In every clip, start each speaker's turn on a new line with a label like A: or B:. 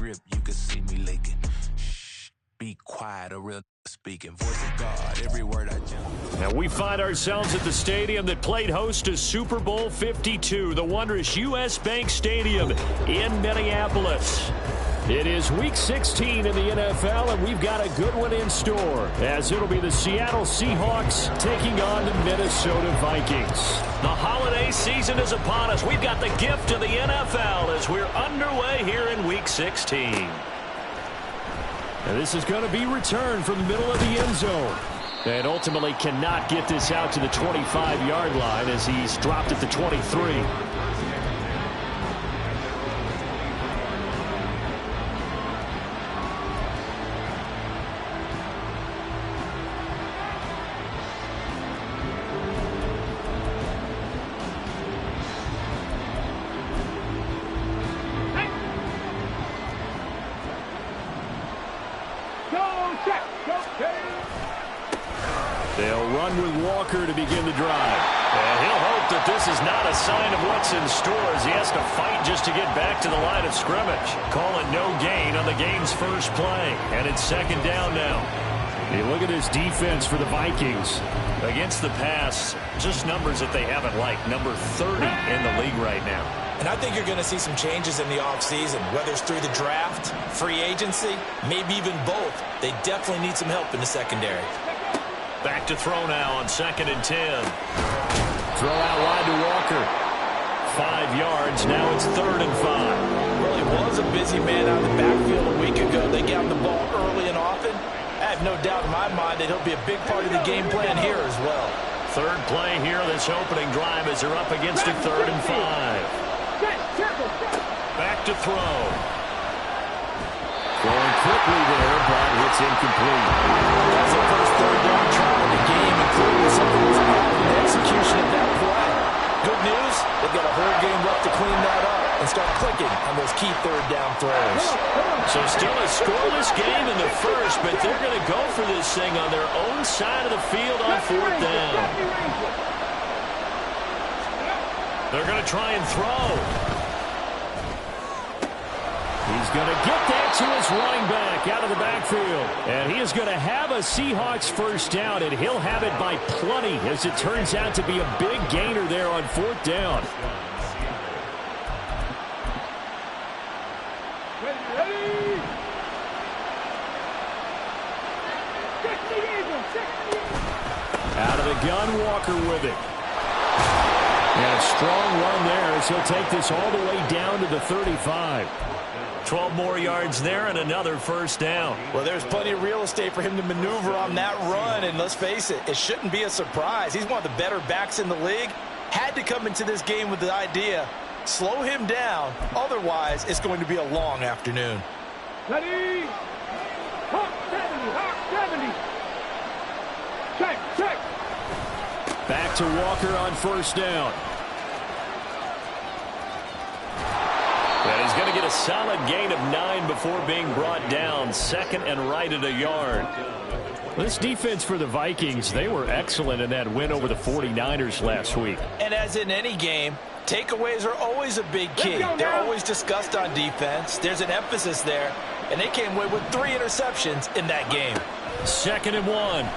A: drip, you can see me licking. Shh, be quiet, a real speaking. Voice of God, every word I jump.
B: Now we find ourselves at the stadium that played host to Super Bowl 52, the wondrous U.S. Bank Stadium in Minneapolis. It is Week 16 in the NFL, and we've got a good one in store, as it'll be the Seattle Seahawks taking on the Minnesota Vikings. The holiday season is upon us. We've got the gift of the NFL as we're underway here in Week 16. And this is going to be returned from the middle of the end zone. And ultimately cannot get this out to the 25-yard line as he's dropped at the 23. They'll run with Walker to begin the drive. And he'll hope that this is not a sign of what's in store as he has to fight just to get back to the line of scrimmage. Call it no gain on the game's first play. And it's second down now. You look at this defense for the Vikings. Against the pass, just numbers that they haven't liked. Number 30 in the league right now.
C: And I think you're going to see some changes in the offseason, whether it's through the draft, free agency, maybe even both. They definitely need some help in the secondary.
B: Back to throw now on 2nd and 10. Throw out wide to Walker. 5 yards. Now it's 3rd and 5.
C: Well, he was a busy man out of the backfield a week ago. They got him the ball early and often. I have no doubt in my mind that he'll be a big part of the game plan here as well.
B: Third play here, this opening drive as they're up against a 3rd and 5. Back to throw. Throwing quickly there, but it's incomplete.
C: That's the first third down try in the game, including something was off in the execution of that play. Good news, they've got a whole game left to clean that up and start clicking on those key third down throws.
B: So still a scoreless game in the first, but they're going to go for this thing on their own side of the field on 4th down. They're going to try and throw. He's going to get that to his running back out of the backfield. And he is going to have a Seahawks first down, and he'll have it by plenty as it turns out to be a big gainer there on 4th down. Out of the gun, Walker with it. And a strong run there as he'll take this all the way down to the 35. 12 more yards there and another first down.
C: Well, there's plenty of real estate for him to maneuver on that run, and let's face it, it shouldn't be a surprise. He's one of the better backs in the league. Had to come into this game with the idea, slow him down, otherwise it's going to be a long afternoon.
D: Ready? Hawk 70, Hawk 70. Check.
B: Back to Walker on first down. And he's going to get a solid gain of 9 before being brought down. 2nd and right at a yard. This defense for the Vikings, they were excellent in that win over the 49ers last week.
C: And as in any game, takeaways are always a big key. They're always discussed on defense. There's an emphasis there. And they came away with 3 interceptions in that game.
B: 2nd and 1.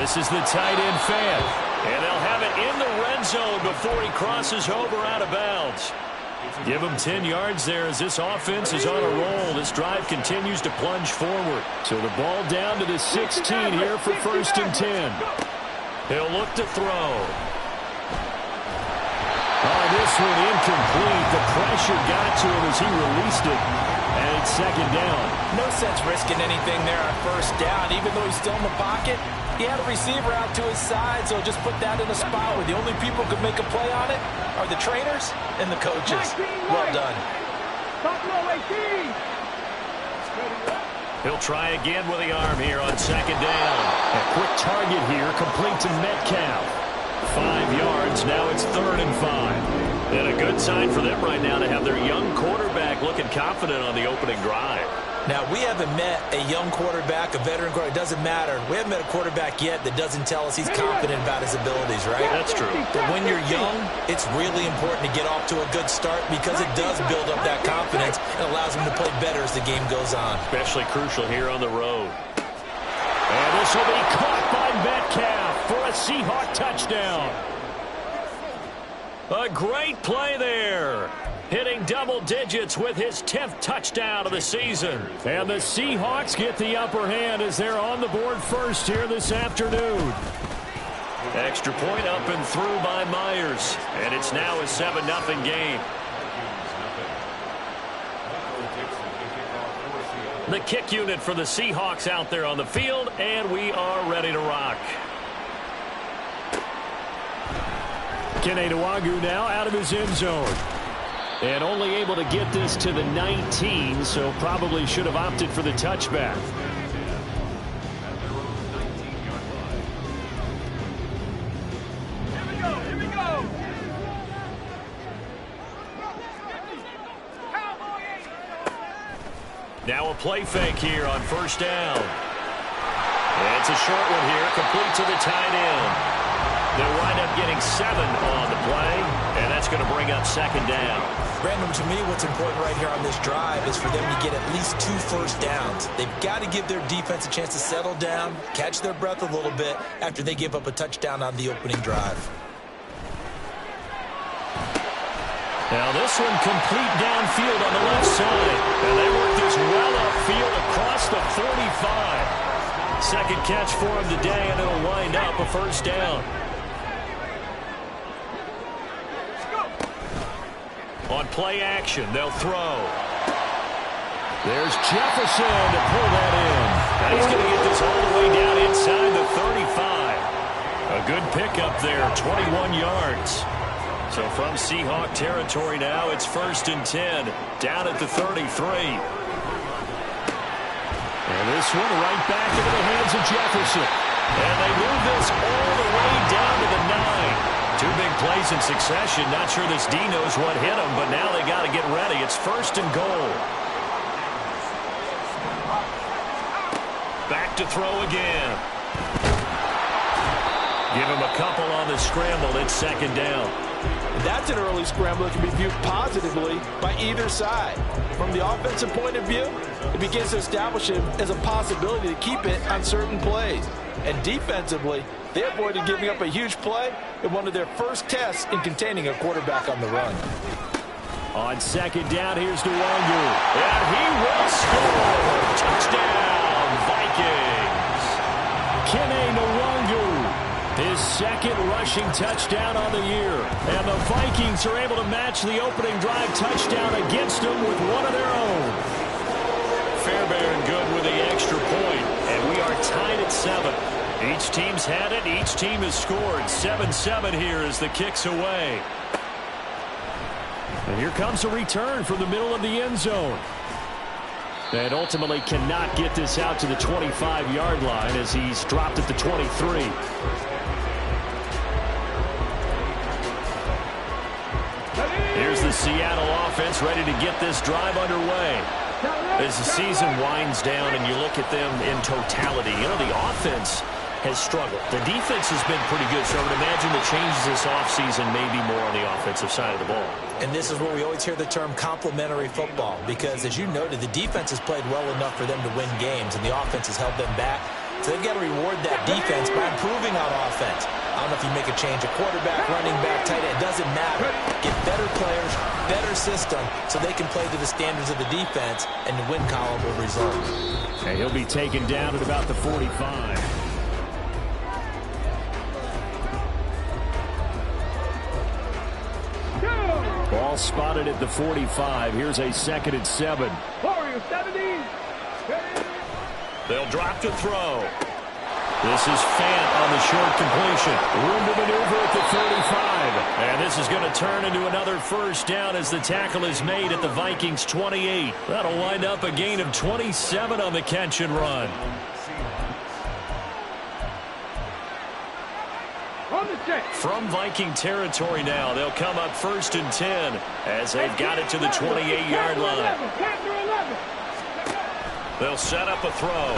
B: This is the tight end fan. And they'll have it in the red zone before he crosses over out of bounds. Give him 10 yards there as this offense is on a roll. This drive continues to plunge forward. So the ball down to the 16 here for 1st and 10. He'll look to throw. Oh, this one incomplete. The pressure got to him as he released it. And it's 2nd down.
C: No sense risking anything there on 1st down. Even though he's still in the pocket, he had a receiver out to his side, so just put that in a spot where the only people who could make a play on it are the trainers and the coaches. Well done.
B: He'll try again with the arm here on 2nd down. A quick target here, complete to Metcalf. 5 yards, now it's 3rd and 5. And a good sign for them right now to have their young quarterback looking confident on the opening drive.
C: Now, we haven't met a young quarterback, a veteran quarterback. It doesn't matter. We haven't met a quarterback yet that doesn't tell us he's confident about his abilities, right?
B: That's true.
C: But when you're young, it's really important to get off to a good start because it does build up that confidence It allows them to play better as the game goes on.
B: Especially crucial here on the road. And this will be caught by Metcalf for a Seahawk touchdown. A great play there. Hitting double digits with his 10th touchdown of the season. And the Seahawks get the upper hand as they're on the board first here this afternoon. Extra point up and through by Myers. And it's now a 7-0 game. The kick unit for the Seahawks out there on the field, and we are ready to rock. Kene Nwangwu now out of his end zone. And only able to get this to the 19, so probably should have opted for the touchback.
D: Here we go.
B: Now a play fake here on first down. And it's a short one here, complete to the tight end. They'll wind up getting 7 on the play, and that's going to bring up second down.
C: Brandon, to me, what's important right here on this drive is for them to get at least 2 first downs. They've got to give their defense a chance to settle down, catch their breath a little bit after they give up a touchdown on the opening drive.
B: Now this one complete downfield on the left side. And they work this well upfield across the 45. Second catch for him today, and it'll wind up a first down. On play action, they'll throw. There's Jefferson to pull that in. Now he's going to get this all the way down inside the 35. A good pickup there, 21 yards. So from Seahawk territory now, it's 1st and 10, down at the 33. And this one right back into the hands of Jefferson. And they move this all the way down to the 9. 2 big plays in succession. Not sure this D knows what hit him, but now they got to get ready. It's 1st and goal. Back to throw again. Give him a couple on the scramble. It's 2nd down.
C: That's an early scramble that can be viewed positively by either side. From the offensive point of view, it begins to establish him as a possibility to keep it on certain plays. And defensively, they avoided giving up a huge play in one of their first tests in containing a quarterback on the run.
B: On 2nd down, here's Nwangwu. And he will score. Touchdown, Vikings. Kene Nwangwu. His 2nd rushing touchdown on the year. And the Vikings are able to match the opening drive touchdown against them with one of their own. Fairbairn good with the extra point. And we are tied at 7. Each team's had it. Each team has scored. 7-7 here as the kick's away. And here comes a return from the middle of the end zone. And ultimately cannot get this out to the 25-yard line as he's dropped at the 23. Here's the Seattle offense ready to get this drive underway. As the season winds down and you look at them in totality, you know, the offense has struggled. The defense has been pretty good, so I would imagine the changes this offseason may be more on the offensive side of the ball.
C: And this is where we always hear the term complementary football, because as you noted, the defense has played well enough for them to win games, and the offense has held them back. So they've got to reward that defense by improving on offense. I don't know if you make a change, a quarterback, running back, tight end, it doesn't matter. Get better players, better system, so they can play to the standards of the defense, and the win column will result.
B: And he'll be taken down at about the 45. Ball spotted at the 45. Here's a 2nd and 7.
D: Warriors 70.
B: They'll drop to throw. This is Fant on the short completion. Room to maneuver at the 35. And this is going to turn into another first down as the tackle is made at the Vikings 28. That'll wind up a gain of 27 on the catch and run. From Viking territory now, they'll come up 1st and 10 as they've got it to the 28-yard line. They'll set up a throw.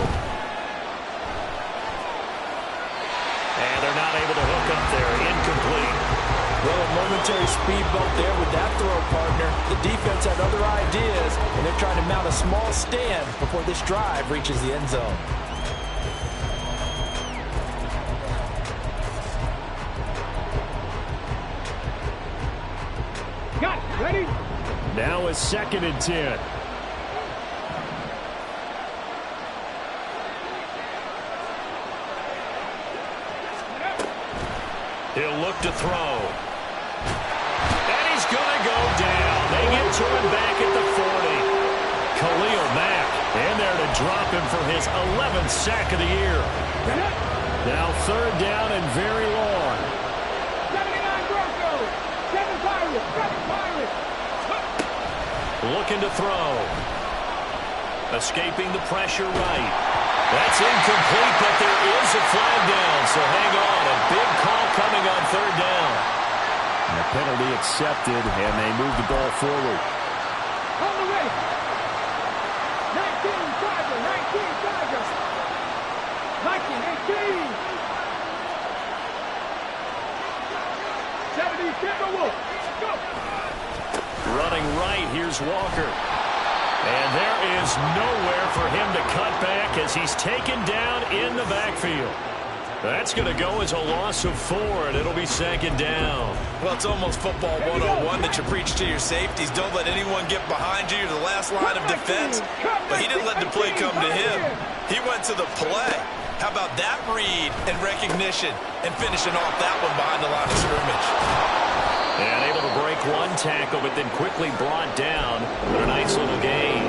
B: And they're not able to hook up there. Incomplete.
C: Well, a momentary speed bump there with that throw, partner. The defense had other ideas, and they're trying to mount a small stand before this drive reaches the end zone.
D: Got it. Ready?
B: Now a 2nd and 10. He'll look to throw. And he's going to go down. They get to him back at the 40. Khalil Mack in there to drop him for his 11th sack of the year. Now 3rd down and very long.
D: 79 Broncos. 7 Pirates. 7 Pirates.
B: Looking to throw. Escaping the pressure right. That's incomplete, but there is a flag down, so hang on. A big call coming on 3rd down. And the penalty accepted, and they move the ball forward.
D: On the way. 19 Tiger. 19 Tiger. 19 18. 70 Timberwolves. Go.
B: Running right, here's Walker. And there is nowhere for him to cut back as he's taken down in the backfield. That's going to go as a loss of 4, and it'll be 2nd down.
C: Well, it's almost football 101 that you preach to your safeties. Don't let anyone get behind you. You're the last line of defense. But he didn't let the play come to him. He went to the play. How about that read and recognition and finishing off that one behind the line of scrimmage?
B: And able to break one tackle, but then quickly brought down for a nice little gain.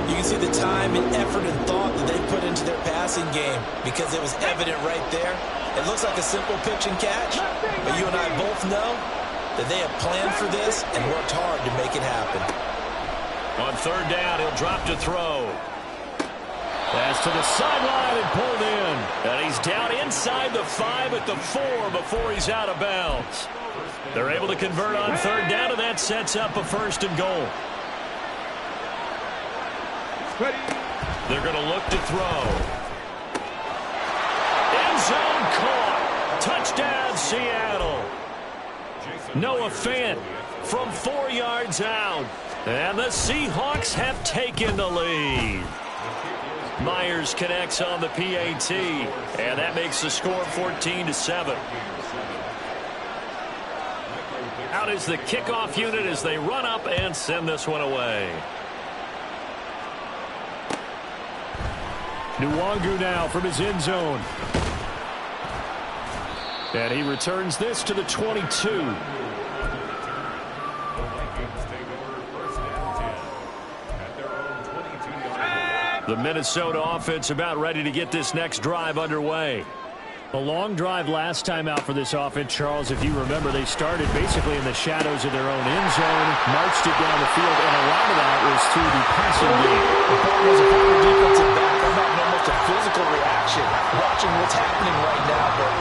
C: You can see the time and effort and thought that they put into their passing game because it was evident right there. It looks like a simple pitch and catch, but you and I both know that they have planned for this and worked hard to make it happen.
B: On 3rd down, he'll drop to throw. Pass to the sideline and pulled in. And he's down inside the 5 at the 4 before he's out of bounds. They're able to convert on 3rd down, and that sets up a 1st and goal. They're going to look to throw. End zone caught. Touchdown, Seattle. Noah Fant from 4 yards out. And the Seahawks have taken the lead. Myers connects on the PAT, and that makes the score 14-7. Out is the kickoff unit as they run up and send this one away. Nwangu now from his end zone. And he returns this to the 22. The Minnesota offense about ready to get this next drive underway. A long drive last time out for this offense, Charles. If you remember, they started basically in the shadows of their own end zone, marched it down the field, and a lot of that was through the passing game.
C: The problem is a former defensive back. I'm having almost a physical reaction watching what's happening right now, but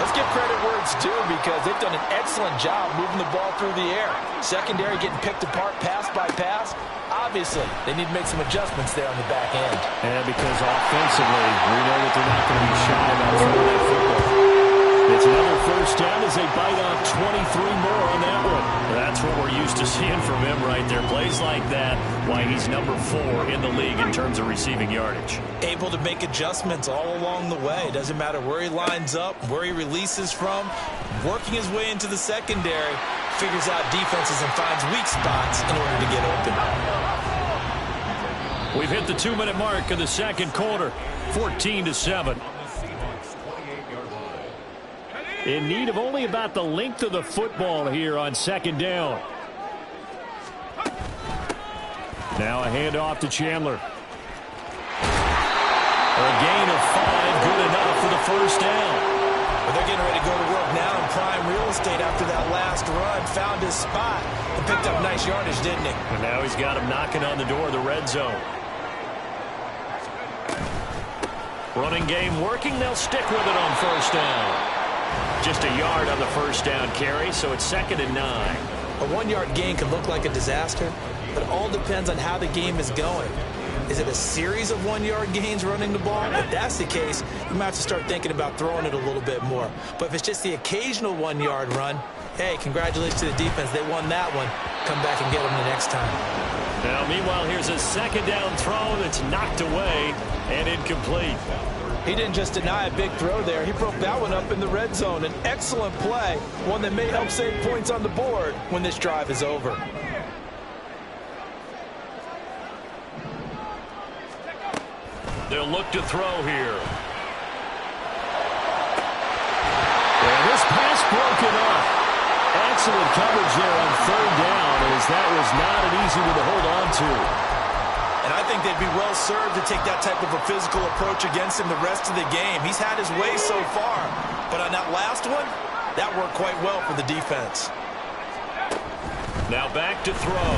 C: let's give credit where it's due because they've done an excellent job moving the ball through the air. Secondary getting picked apart pass by pass. Obviously, they need to make some adjustments there on the back end.
B: And because offensively, we know that they're not going to be shy about throwing that football. It's another 1st down as they bite off 23 more on that one. That's what we're used to seeing from him right there. Plays like that, why he's number 4 in the league in terms of receiving yardage.
C: Able to make adjustments all along the way. Doesn't matter where he lines up, where he releases from. Working his way into the secondary, figures out defenses and finds weak spots in order to get open.
B: We've hit the 2-minute mark of the 2nd quarter, 14-7. In need of only about the length of the football here on 2nd down. Now a handoff to Chandler. A gain of 5, good enough for the 1st down.
C: Well, they're getting ready to go to work now in prime real estate after that last run. Found his spot and picked up nice yardage, didn't he?
B: And now he's got him knocking on the door of the red zone. Running game working. They'll stick with it on 1st down. Just a yard on the 1st down carry, so it's 2nd and 9.
C: A 1-yard gain can look like a disaster, but it all depends on how the game is going. Is it a series of 1-yard gains running the ball? If that's the case, you might have to start thinking about throwing it a little bit more. But if it's just the occasional 1-yard run, hey, congratulations to the defense. They won that one. Come back and get them the next time.
B: Now, meanwhile, here's a second down throw that's knocked away and incomplete.
C: He didn't just deny a big throw there. He broke that one up in the red zone. An excellent play, one that may help save points on the board when this drive is over.
B: They'll look to throw here. And this pass broken up. Excellent coverage there on third down, as that was not an easy one to hold on to.
C: And I think they'd be well served to take that type of a physical approach against him the rest of the game. He's had his way so far, but on that last one, that worked quite well for the defense.
B: Now back to throw.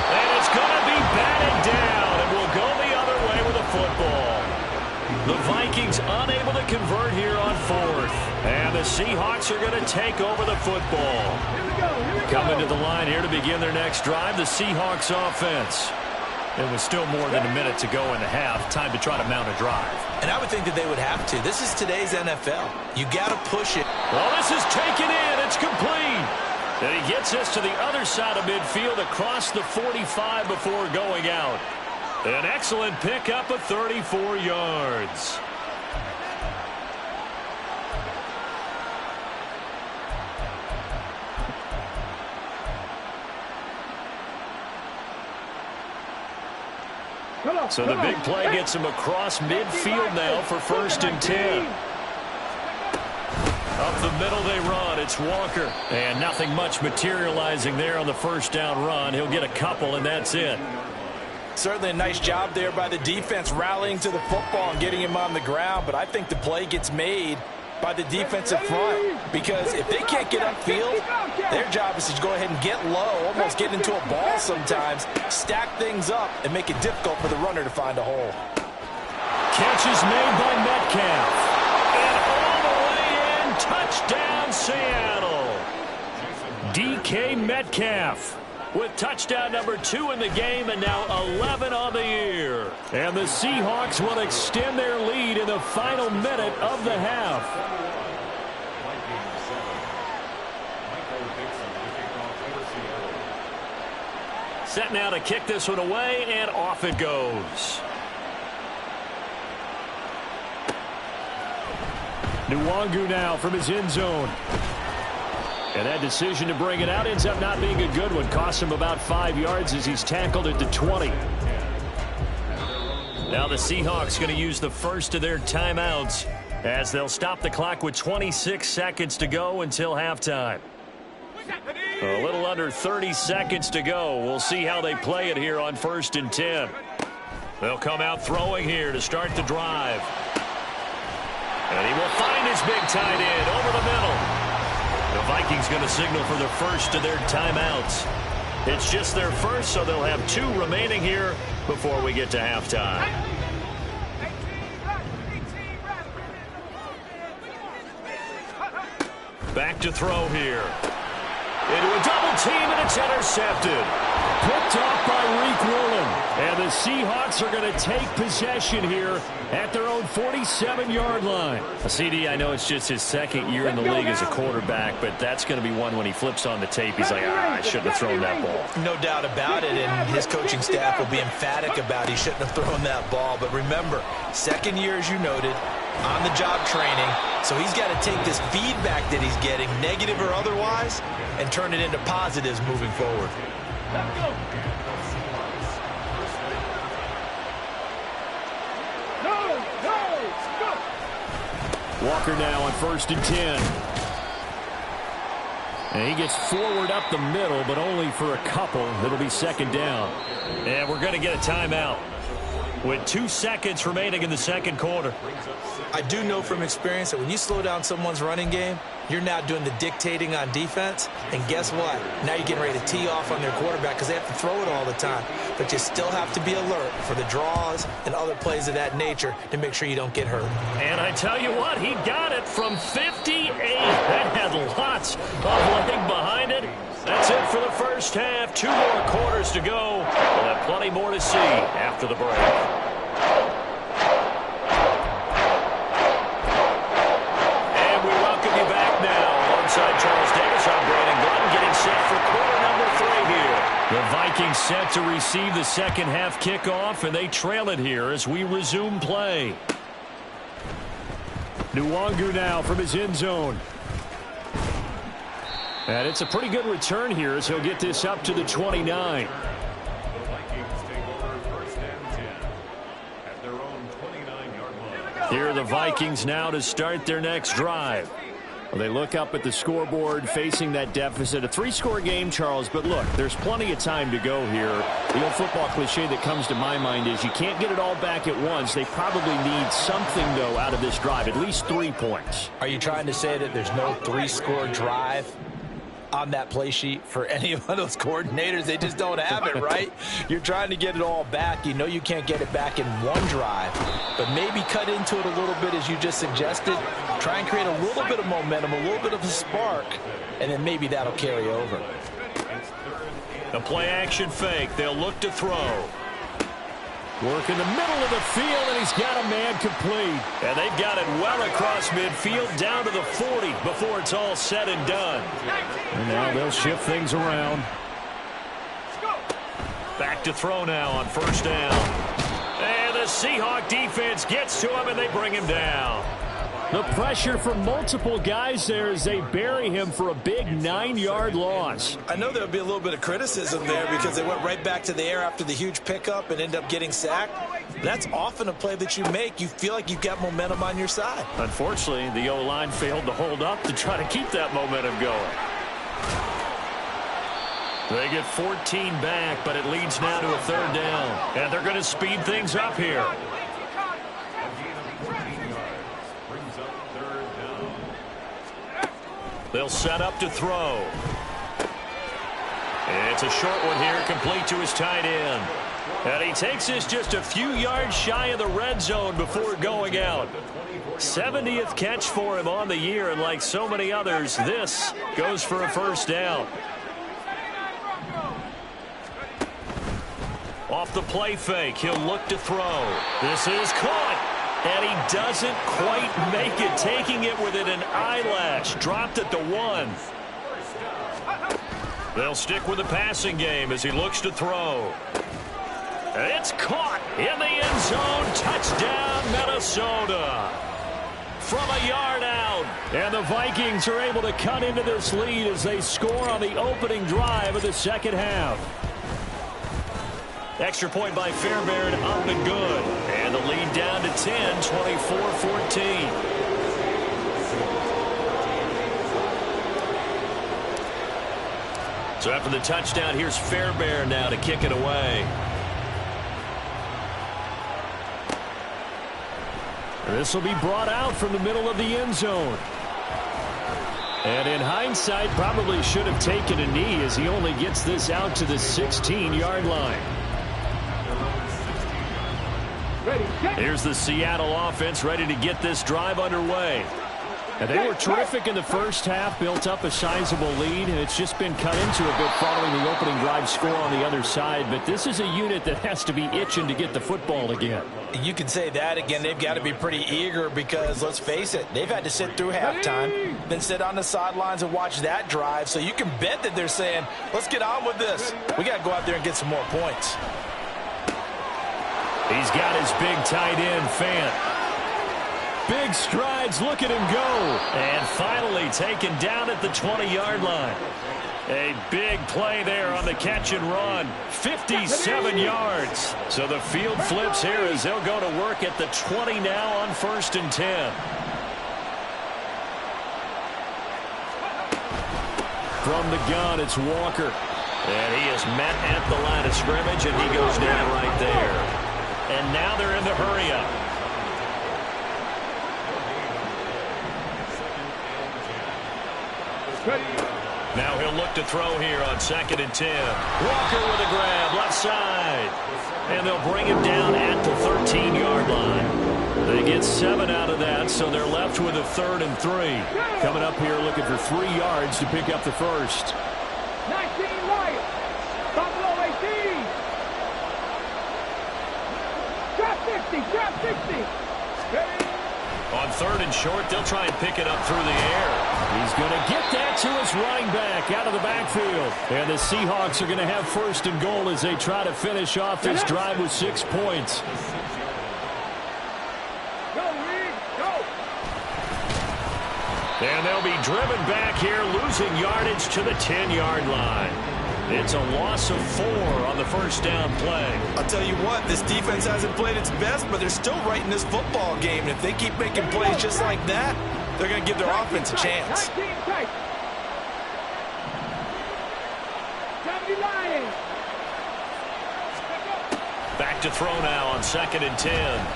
B: And it's going to be batted down, and will go the other way with the football. The Vikings unable to convert here on fourth. And the Seahawks are going to take over the football. Coming to the line here to begin their next drive, the Seahawks offense. It was still more than a minute to go in the half. Time to try to mount a drive.
C: And I would think that they would have to. This is today's NFL. You got to push it.
B: Well, this is taken in. It's complete. And he gets us to the other side of midfield across the 45 before going out. An excellent pickup of 34 yards. So the big play gets him across midfield now for 1st and 10. Up the middle they run. It's Walker. And nothing much materializing there on the first down run. He'll get a couple, and that's it.
C: Certainly a nice job there by the defense rallying to the football and getting him on the ground. But I think the play gets made by the defensive front, because if they can't get upfield, their job is to go ahead and get low, almost get into a ball sometimes, stack things up, and make it difficult for the runner to find a hole.
B: Catch is made by Metcalf. And all the way in, touchdown Seattle. DK Metcalf with touchdown number 2 in the game, and now 11 on the year. And the Seahawks will extend their lead in the final minute of the half. Set now to kick this one away, and off it goes. Nwangu now from his end zone. And that decision to bring it out ends up not being a good one. Costs him about 5 yards as he's tackled at the 20. Now the Seahawks going to use the first of their timeouts as they'll stop the clock with 26 seconds to go until halftime. A little under 30 seconds to go. We'll see how they play it here on 1st and 10. They'll come out throwing here to start the drive. And he will find his big tight end over the middle. The Vikings going to signal for the first of their timeouts. It's just their first, so they'll have 2 remaining here before we get to halftime. Back to throw here. Into a double team, and it's intercepted. Picked off by Reek Woolen. And the Seahawks are going to take possession here at their own 47-yard line. CD, I know it's just his 2nd year in the league as a quarterback, but that's going to be one when he flips on the tape. He's like, I shouldn't have thrown that ball.
C: No doubt about it, and his coaching staff will be emphatic about he shouldn't have thrown that ball. But remember, 2nd year, as you noted, on-the-job training, so he's got to take this feedback that he's getting, negative or otherwise, and turn it into positives moving forward.
B: Walker now on 1st and 10. And he gets forward up the middle, but only for a couple. It'll be 2nd down. And we're going to get a timeout with 2 seconds remaining in the 2nd quarter.
C: I do know from experience that when you slow down someone's running game, you're now doing the dictating on defense. And guess what? Now you're getting ready to tee off on their quarterback because they have to throw it all the time. But you still have to be alert for the draws and other plays of that nature to make sure you don't get hurt.
B: And I tell you what, he got it from 58. That had lots of leg behind it. That's it for the first half. 2 more quarters to go. We'll have plenty more to see after the break. Charles Davis, I'm Brandon Glenn, getting set for quarter number 3 here. The Vikings set to receive the second half kickoff, and they trail it here as we resume play. Nwangu now from his end zone. And it's a pretty good return here as he'll get this up to the 29. Here are the Vikings now to start their next drive. Well, they look up at the scoreboard facing that deficit. A 3-score game, Charles, but look, there's plenty of time to go here. The old football cliche that comes to my mind is you can't get it all back at once. They probably need something, though, out of this drive, at least 3 points.
C: Are you trying to say that there's no 3-score drive on that play sheet for any of those coordinators? They just don't have it, right? You're trying to get it all back. You know you can't get it back in one drive, but maybe cut into it a little bit as you just suggested. Try and create a little bit of momentum, a little bit of a spark, and then maybe that'll carry over.
B: A play-action fake. They'll look to throw. Work in the middle of the field, and he's got a man complete. And they've got it well across midfield, down to the 40 before it's all said and done. And now they'll shift things around. Back to throw now on first down. And the Seahawk defense gets to him, and they bring him down. The pressure from multiple guys there as they bury him for a big 9-yard loss.
C: I know there'll be a little bit of criticism there because they went right back to the air after the huge pickup and ended up getting sacked. That's often a play that you make. You feel like you've got momentum on your side.
B: Unfortunately, the O-line failed to hold up to try to keep that momentum going. They get 14 back, but it leads now to a third down. And they're going to speed things up here. They'll set up to throw. It's a short one here, complete to his tight end. And he takes this just a few yards shy of the red zone before going out. 70th catch for him on the year, and like so many others, this goes for a first down. Off the play fake, he'll look to throw. This is caught. And he doesn't quite make it, taking it within an eyelash. Dropped at the 1. They'll stick with the passing game as he looks to throw. And it's caught in the end zone. Touchdown, Minnesota. From a yard out. And the Vikings are able to cut into this lead as they score on the opening drive of the second half. Extra point by Fairbairn, up and good. And the lead down to 10, 24-14. So after the touchdown, here's Fairbairn now to kick it away. This will be brought out from the middle of the end zone. And in hindsight, probably should have taken a knee as he only gets this out to the 16-yard line. Here's the Seattle offense ready to get this drive underway. And they were terrific in the first half, built up a sizable lead, and it's just been cut into a bit following the opening drive score on the other side. But this is a unit that has to be itching to get the football again.
C: You can say that again. They've got to be pretty eager because, let's face it, they've had to sit through halftime, then sit on the sidelines and watch that drive. So you can bet that they're saying, let's get on with this. We got to go out there and get some more points.
B: He's got his big tight end, Fant. Big strides, look at him go. And finally taken down at the 20-yard line. A big play there on the catch and run. 57 yards. So the field flips here as they'll go to work at the 20 now on 1st and 10. From the gun, it's Walker. And he is met at the line of scrimmage, and he goes down right there. And now they're in the hurry-up. Now he'll look to throw here on 2nd and 10. Walker with a grab, left side. And they'll bring him down at the 13-yard line. They get 7 out of that, so they're left with a 3rd and 3. Coming up here looking for 3 yards to pick up the first.
D: 19 right. Buffalo 18. Drop 60, drop 60.
B: On 3rd and short, they'll try and pick it up through the air. He's going to get that to his running back out of the backfield. And the Seahawks are going to have first and goal as they try to finish off this drive with 6 points. And they'll be driven back here, losing yardage to the 10-yard line. It's a loss of 4 on the first down play.
C: I'll tell you what, this defense hasn't played its best, but they're still right in this football game. And if they keep making plays just like that, they're going to give their offense a chance.
B: Back to throw now on 2nd and 10.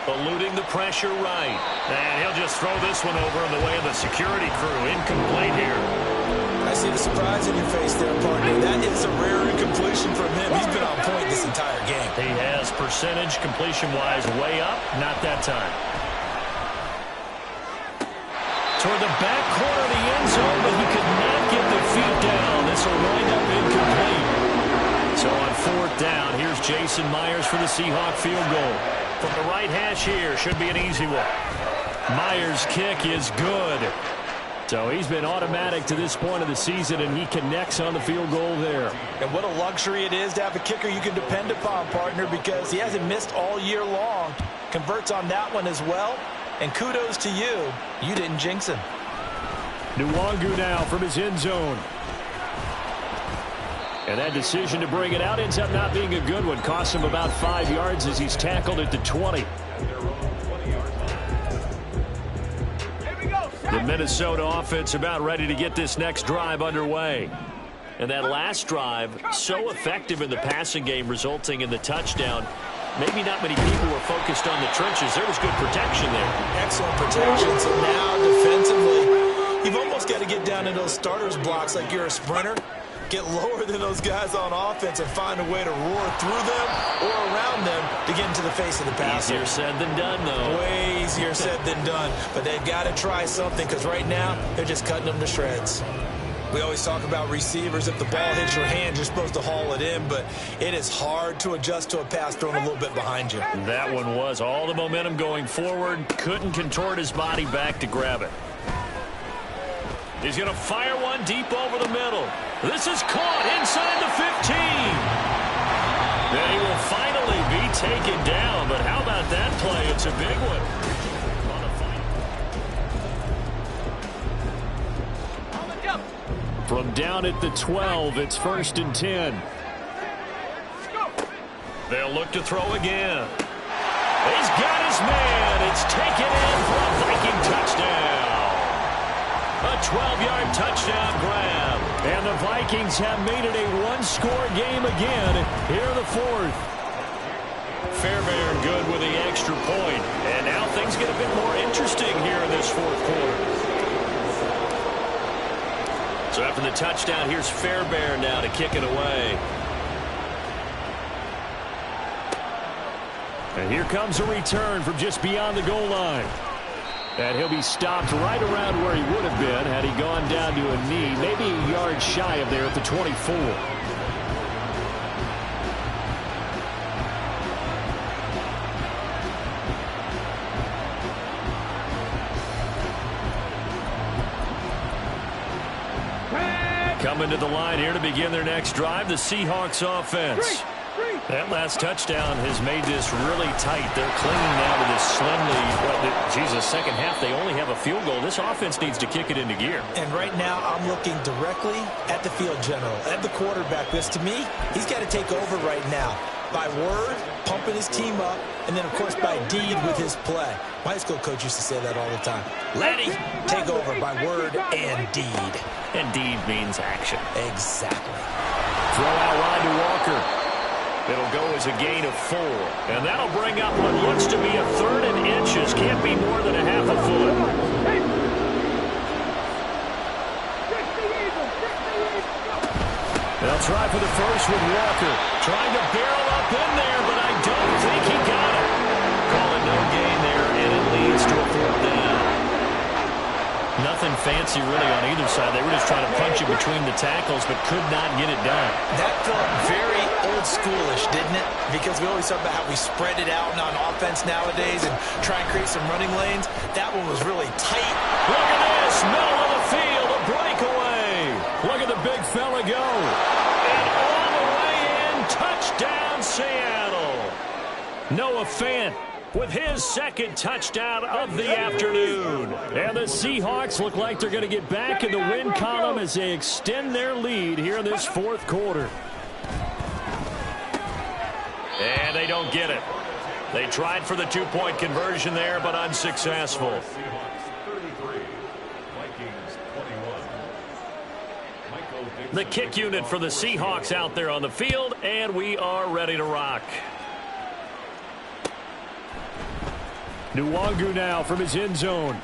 B: Eluding the pressure right. And he'll just throw this one over in the way of the security crew. Incomplete here.
C: I see the surprise in your face there, partner. That is a rare incompletion from him. He's been on point this entire game.
B: He has percentage completion-wise way up. Not that time. Toward the back corner of the end zone, but he could not get the feet down. This will wind up incomplete. So on 4th down, here's Jason Myers for the Seahawk field goal. From the right hash here, should be an easy one. Myers' kick is good. So he's been automatic to this point of the season, and he connects on the field goal there.
C: And what a luxury it is to have a kicker you can depend upon, partner, because he hasn't missed all year long. Converts on that one as well. And kudos to you. You didn't jinx him.
B: Nwangu now from his end zone. And that decision to bring it out ends up not being a good one. Costs him about 5 yards as he's tackled at the 20. The Minnesota offense about ready to get this next drive underway. And that last drive, so effective in the passing game, resulting in the touchdown. Maybe not many people were focused on the trenches. There was good protection there.
C: Excellent protection. So now defensively, you've almost got to get down in those starters blocks like you're a sprinter. Get lower than those guys on offense and find a way to roar through them or around them to get into the face of the passer.
B: Easier said than done, though.
C: Way easier said than done. But they've got to try something because right now they're just cutting them to shreds. We always talk about receivers. If the ball hits your hand, you're supposed to haul it in, but it is hard to adjust to a pass thrown a little bit behind you.
B: That one was all the momentum going forward. Couldn't contort his body back to grab it. He's going to fire one deep over the middle. This is caught inside the 15. Then he will finally be taken down, but how about that play? It's a big one. From down at the 12, it's 1st and 10. They'll look to throw again. He's got his man. It's taken in for a Viking touchdown. A 12-yard touchdown grab. And the Vikings have made it a one-score game again here in the 4th. Fairbairn good with the extra point. And now things get a bit more interesting here in this 4th quarter. So after the touchdown, here's Fairbairn now to kick it away. And here comes a return from just beyond the goal line. And he'll be stopped right around where he would have been had he gone down to a knee, maybe a yard shy of there at the 24. Coming to the line here to begin their next drive, the Seahawks offense. That last touchdown has made this really tight. They're clinging now to this slimly, second half, they only have a field goal. This offense needs to kick it into gear.
C: And right now, I'm looking directly at the field general, at the quarterback. Because to me, he's got to take over right now. By word, pumping his team up, and then, of course, by deed with his play. My high school coach used to say that all the time. Letty, take over by word and deed.
B: And deed means action.
C: Exactly.
B: Throw out wide to Walker. It'll go as a gain of 4. And that'll bring up what looks to be a 3rd and inches. Can't be more than a half a foot. They'll try for the first with Walker. Trying to barrel up in there, but I don't think he got it. Call it no gain there, and it leads to a 4th down. Nothing fancy really on either side. They were just trying to punch it between the tackles, but could not get it done.
C: That felt very schoolish, didn't it? Because we always talk about how we spread it out on offense nowadays and try and create some running lanes. That one was really tight.
B: Look at this, middle of the field, a breakaway. Look at the big fella go. And all the way in, touchdown Seattle. Noah Fant with his second touchdown of the afternoon. And the Seahawks look like they're going to get back in the win column as they extend their lead here in this fourth quarter. And they don't get it. They tried for the two-point conversion there, but unsuccessful. The kick unit for the Seahawks out there on the field, and we are ready to rock. Nwangu now from his end zone.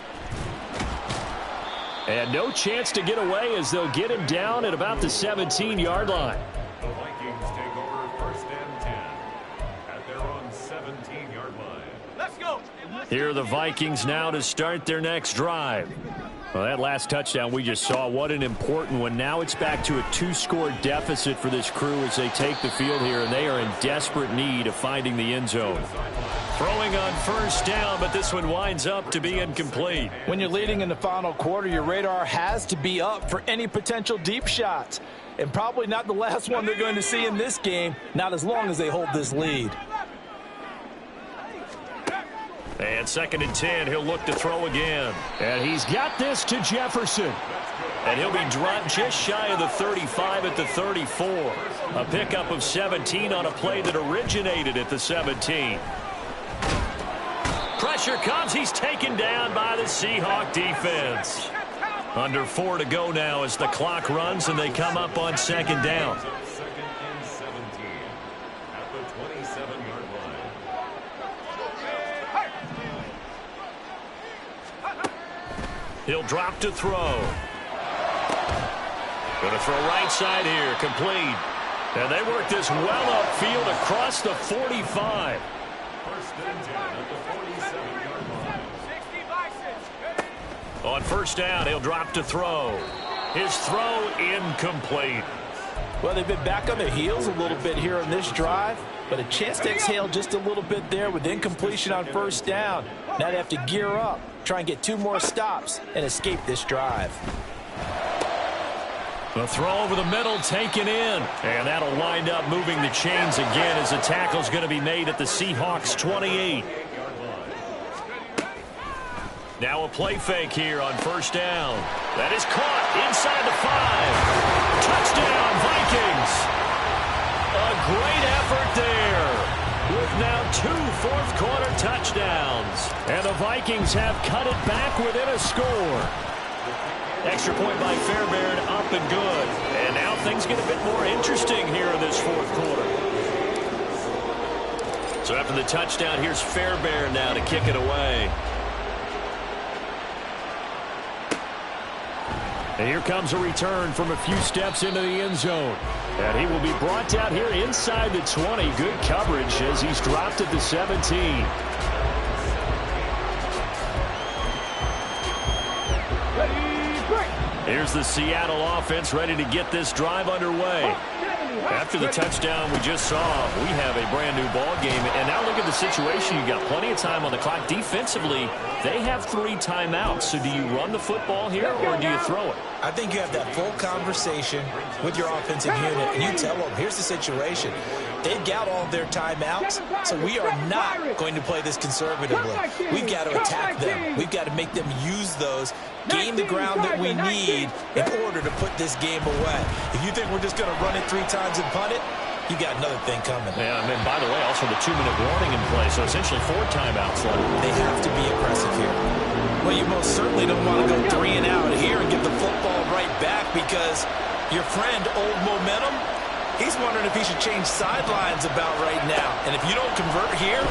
B: And no chance to get away as they'll get him down at about the 17-yard line.
E: The Vikings take over first and 10 at their own 17-yard line.
D: Let's go.
B: Here are the Vikings now to start their next drive. Well, that last touchdown we just saw, what an important one. Now it's back to a 2-score deficit for this crew as they take the field here, and they are in desperate need of finding the end zone. Throwing on first down, but this one winds up to be incomplete.
C: When you're leading in the final quarter, your radar has to be up for any potential deep shots. And probably not the last one they're going to see in this game, not as long as they hold this lead.
B: And 2nd and 10, he'll look to throw again. And he's got this to Jefferson. And he'll be dropped just shy of the 35 at the 34. A pickup of 17 on a play that originated at the 17. Pressure comes. He's taken down by the Seahawk defense. Under 4 to go now as the clock runs and they come up on 2nd down.
E: 2nd and 17 at the 27-yard line.
B: He'll drop to throw. Going to throw right side here. Complete. And they work this well upfield across the 45.
E: First and 10 at the 47-yard line.
B: On first down, he'll drop to throw. His throw incomplete.
C: Well, they've been back on their heels a little bit here on this drive, but a chance to exhale just a little bit there with incompletion on first down. Now they have to gear up, try and get 2 more stops, and escape this drive.
B: The throw over the middle taken in. And that'll wind up moving the chains again as the tackle's going to be made at the Seahawks 28. Now a play fake here on first down. That is caught inside the 5. Touchdown, Vikings. A great effort there. With now 2 fourth-quarter touchdowns. And the Vikings have cut it back within a score. Extra point by Fairbairn, up and good. And now things get a bit more interesting here in this fourth quarter. So after the touchdown, here's Fairbairn now to kick it away. And here comes a return from a few steps into the end zone. And he will be brought down here inside the 20. Good coverage as he's dropped at the 17. Here's the Seattle offense ready to get this drive underway. After the touchdown we just saw, we have a brand new ball game. And now look at the situation. You've got plenty of time on the clock. Defensively, they have 3 timeouts. So do you run the football here or do you throw it?
C: I think you have that full conversation with your offensive unit, and you tell them, here's the situation. They've got all their timeouts, so we are not going to play this conservatively. We've got to attack them. We've got to make them use those, gain the ground that we need in order to put this game away. If you think we're just going to run it 3 times and punt it, you got another thing coming.
B: Yeah, I mean, by the way, also the 2-minute warning in play, so essentially 4 timeouts left.
C: They have to be aggressive here. Well, you most certainly don't want to go 3 and out here and get the football right back because your friend, Old Momentum, he's wondering if he should change sidelines about right now. And if you don't convert here,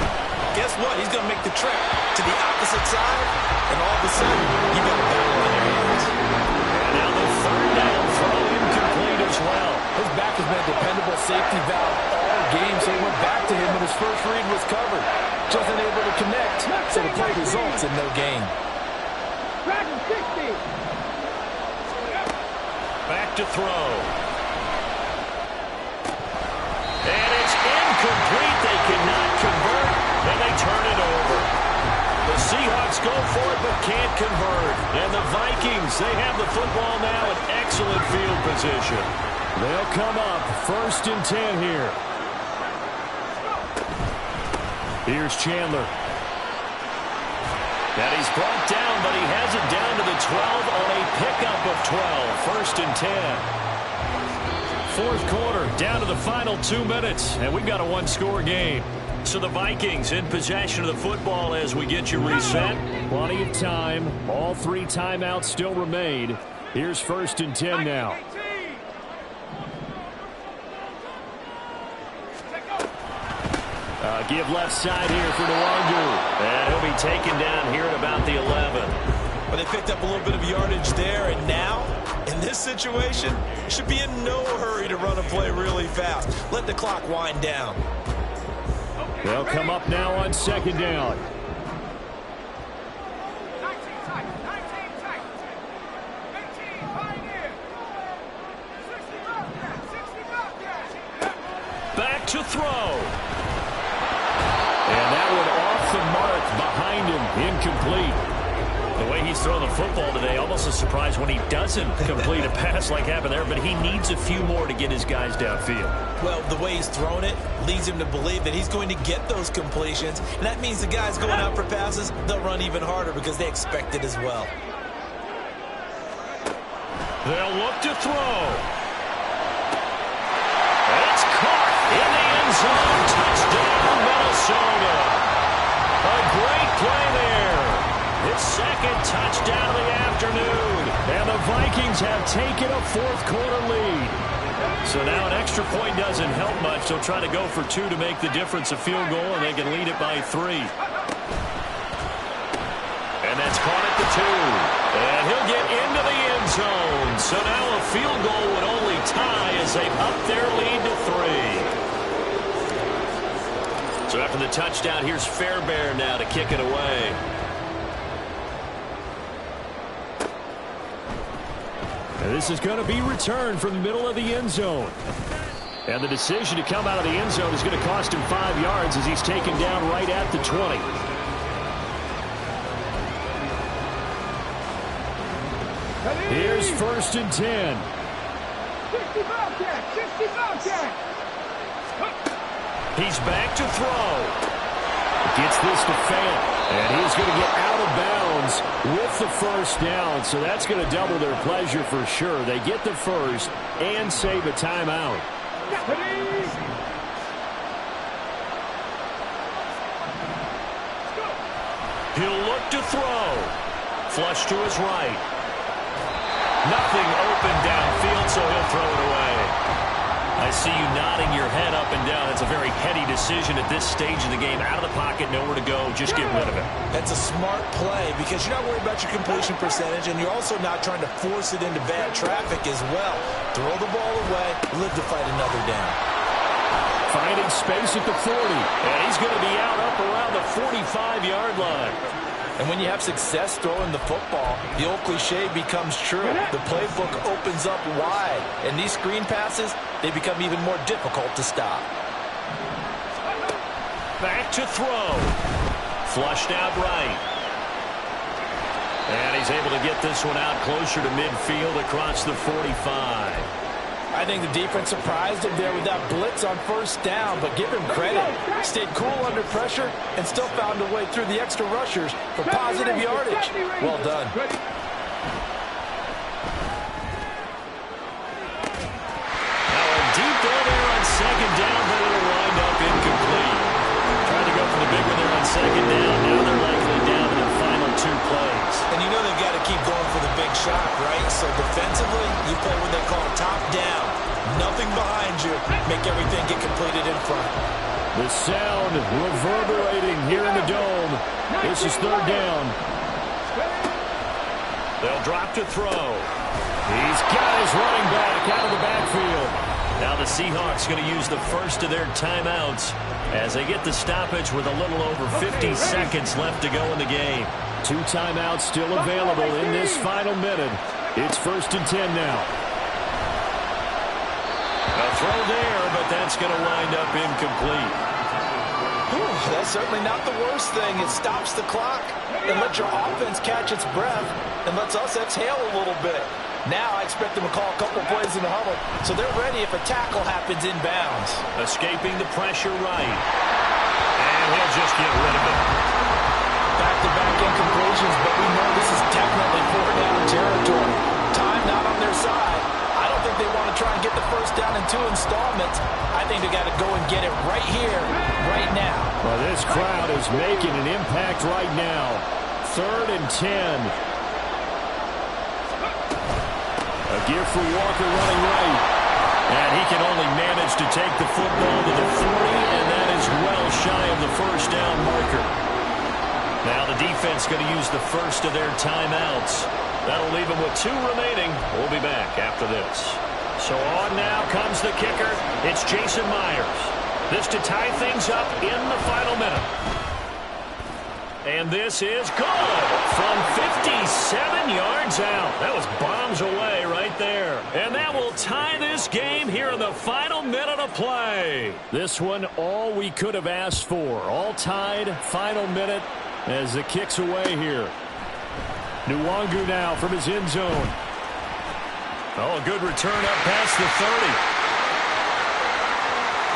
C: guess what? He's going to make the trip to the opposite side, and all of a sudden, you got a battle on your hands.
B: And now the 3rd down throw incomplete as well.
C: His back has been a dependable safety valve all game, so he went back to him when his first read was covered. Just unable to connect, so the play results in no gain.
B: Back to throw. And it's They have the football now in excellent field position. They'll come up 1st and 10 here. Here's Chandler. And he's brought down, but he has it down to the 12 on a pickup of 12. 1st and 10. 4th quarter, down to the final 2 minutes, and we've got a one-score game. So the Vikings in possession of the football as we get you reset. Plenty of time. All 3 timeouts still remain. Here's 1st and 10 now. Give left side here for Nwangu. And he'll be taken down here at about the 11.
C: Well, they picked up a little bit of yardage there, and now, in this situation, should be in no hurry to run a play really fast. Let the clock wind down.
B: They'll come up now on 2nd down. Back to throw. And that one off the mark behind him, incomplete. The way he's throwing the football today, almost a surprise when he doesn't complete a pass like happened there, but he needs a few more to get his guys downfield.
C: Well, the way he's thrown it leads him to believe that he's going to get those completions, and that means the guys going out for passes, they'll run even harder because they expect it as well.
B: They'll look to throw. It's caught in the end zone. Touchdown, Minnesota. A great play there. His 2nd touchdown of the afternoon. And the Vikings have taken a 4th quarter lead. So now an extra point doesn't help much. They'll try to go for 2 to make the difference a field goal, and they can lead it by 3. And that's caught at the 2. And he'll get into the end zone. So now a field goal would only tie as they up their lead to 3. So after the touchdown, here's Fairbairn now to kick it away. And this is going to be returned from the middle of the end zone. And the decision to come out of the end zone is going to cost him 5 yards as he's taken down right at the 20. Here's 1st and 10.
D: 60 Bobcat! 60 Bobcat!
B: He's back to throw. Gets this to Fant. And he's going to get out of bounds with the 1st down. So that's going to double their pleasure for sure. They get the 1st and save a timeout. He'll look to throw. Flush to his right. Nothing open downfield, so he'll throw it away. I see you nodding your head up and down. It's a very heady decision at this stage of the game. Out of the pocket, nowhere to go. Just get rid of it.
C: That's a smart play because you're not worried about your completion percentage, and you're also not trying to force it into bad traffic as well. Throw the ball away, live to fight another down.
B: Finding space at the 40. And he's going to be out up around the 45-yard line.
C: And when you have success throwing the football, the old cliche becomes true. The playbook opens up wide, and these screen passes, they become even more difficult to stop.
B: Back to throw. Flushed out right. And he's able to get this one out closer to midfield across the 45.
C: I think the defense surprised him there with that blitz on 1st down, but give him credit. Stayed cool under pressure and still found a way through the extra rushers for positive yardage. Well done.
B: Now a deep ball there on 2nd down, but it'll wind up incomplete. Tried to go for the big one there on 2nd down. Now they're likely down to their final 2 plays.
C: And you know they've got to keep going for the big shot, right? So defensively, you play what they call top down. Nothing behind you. Make everything get completed in front.
B: The sound reverberating here in the dome. This is 3rd down. They'll drop to throw. He's got his running back out of the backfield. Now the Seahawks going to use the 1st of their timeouts as they get the stoppage with a little over 50 seconds left to go in the game. 2 timeouts still available in this final minute. It's 1st and 10 now. A throw there, but that's going to wind up incomplete.
C: That's certainly not the worst thing. It stops the clock and lets your offense catch its breath and lets us exhale a little bit. Now I expect them to call a couple plays in the huddle, so they're ready if a tackle happens inbounds.
B: Escaping the pressure right. And he'll just get rid of it.
C: Back-to-back incompletions, but we know this is definitely four-down territory. Time not on their side. I don't think they want to try and get the first down in 2 installments. I think they got to go and get it right here, right now.
B: Well, this crowd is making an impact right now. 3rd and 10. A give for Walker running right. And he can only manage to take the football to the 40, and that is well shy of the first down marker. Now the defense going to use the first of their timeouts. That'll leave them with 2 remaining. We'll be back after this. So on now comes the kicker. It's Jason Myers. This to tie things up in the final minute. And this is good from 57 yards out. That was bombs away right there. And that will tie this game here in the final minute of play. This one, all we could have asked for. All tied, final minute as the kick's away here. Nwangu now from his end zone. Oh, a good return up past the 30.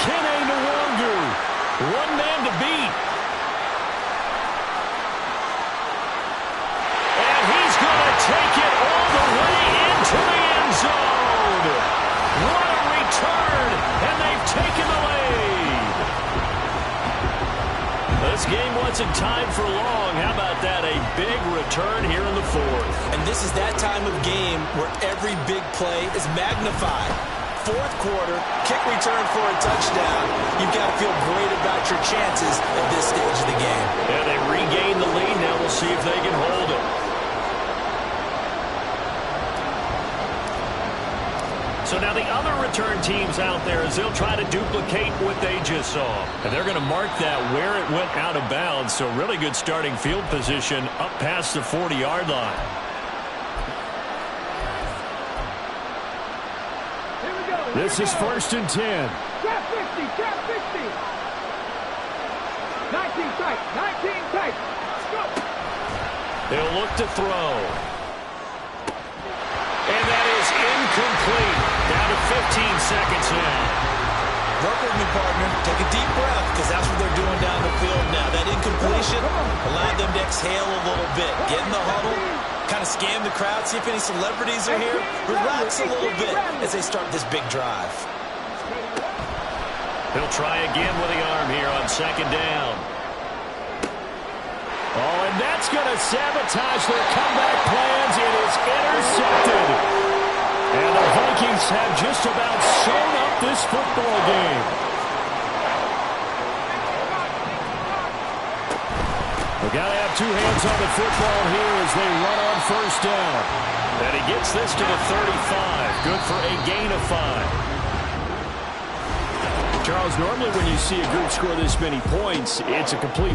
B: Kene Nwangu, one man to beat. And he's going to take it all the way into the end zone. What a return, and they've taken the lead. This game wasn't tied for long. How about that? A big return here in the 4th.
C: And this is that time of game where every big play is magnified. 4th quarter, kick return for a touchdown. You've got to feel great about your chances at this stage of the game.
B: Yeah, they regained the lead. Now we'll see if they can hold it. So now the other return teams out there as they'll try to duplicate what they just saw. And they're going to mark that where it went out of bounds. So really good starting field position up past the 40-yard line. This is 1st and 10.
D: Trap 50, trap 50. 19 tight, 19 tight. Let's go.
B: They'll look to throw. And that is incomplete. Down to 15 seconds now.
C: Work with me, partner. Take a deep breath, because that's what they're doing down the field now. That incompletion allowed them to exhale a little bit. Get in the huddle, kind of scan the crowd, see if any celebrities are here. Relax a little bit as they start this big drive.
B: He'll try again with the arm here on 2nd down. Oh, and that's going to sabotage their comeback plans. It is intercepted. And the Vikings have just about sewn up this football game. We've got to have 2 hands on the football here as they run on 1st down. And he gets this to the 35. Good for a gain of 5. Charles, normally when you see a group score this many points, it's a complete